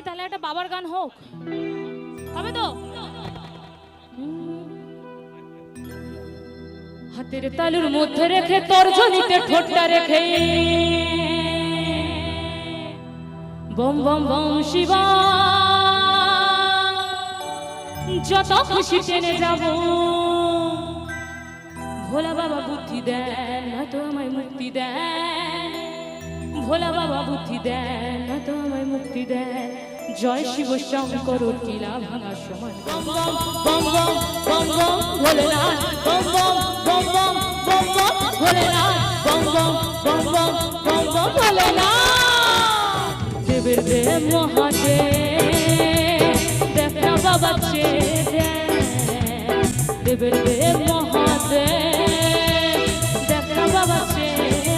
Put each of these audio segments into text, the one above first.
তাহলে একটা বাবার গান হোক, হবে তো? হাতের তালুর মধ্যে রেখে তর্জনীতে ঠোঁটটা রেখে বম বম বম শিবা যত খুশি টেনে যাব, ভোলা বাবা বুদ্ধি দেন নয়তো আমায় মুক্তি দেন, ভোলা বাবা বুদ্ধি দেন নয়তো আমায় মুক্তি দেন। জয় শিব শঙ্কর টিলা ভাঙা সমান বম বম বম বম বম বম ভোলেনাথ, বম বম বম বম বম বম ভোলেনাথ, বম বম বম বম বম বম ভোলেনাথ। দেবের দেব মহাদেব দেখা বাবা চেয়ে দেবের দেব মহাদেব দেখা বাবা চেয়ে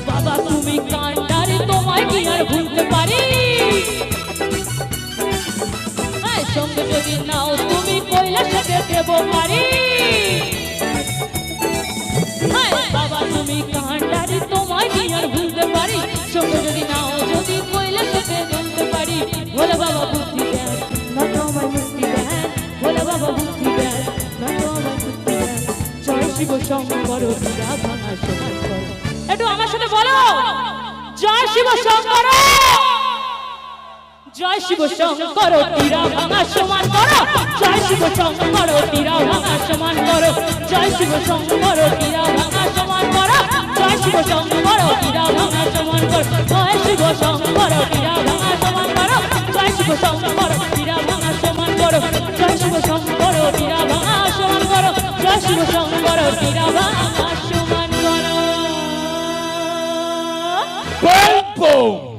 বাবা তুমি কান্ডারে তোমায় কি আর ভুলতে পারি, সঙ্গে যদি নাও তুমি কৈলাসে দেব পারি। বাবা তুমি কান্ডারে তোমায় কি আর ভুলতে পারি, সঙ্গে যদি নাও যদি কৈলাসে বলতে পারি। ভোলা বাবা বুদ্ধি দেন নয়তো আমায় মুক্তি দেন, ভোলা বাবা বুদ্ধি দেন নয়তো আমায় মুক্তি দেন। জয় শিব শঙ্কর টিলা ভাঙা সমান করো, একটু আমার সাথে বলো জয় শিব শঙ্কর, জয় শিব শঙ্কর টিলা ভাঙা সমান করো, জয় শিব শঙ্কর টিলা ভাঙা সমান করো, জয় শিব শঙ্কর টিলা ভাঙা সমান করো, জয় শিব শঙ্কর টিলা ভাঙা সমান করো, জয় শিব শঙ্কর টিলা ভাঙা সমান করো, জয় শিব শঙ্কর টিলা ভাঙা সমান করো, জয় শিব শঙ্কর টিলা ভাঙা সমান করো, জয় শিব শঙ্কর টিলা ভাঙা সমান করো। Boom, boom.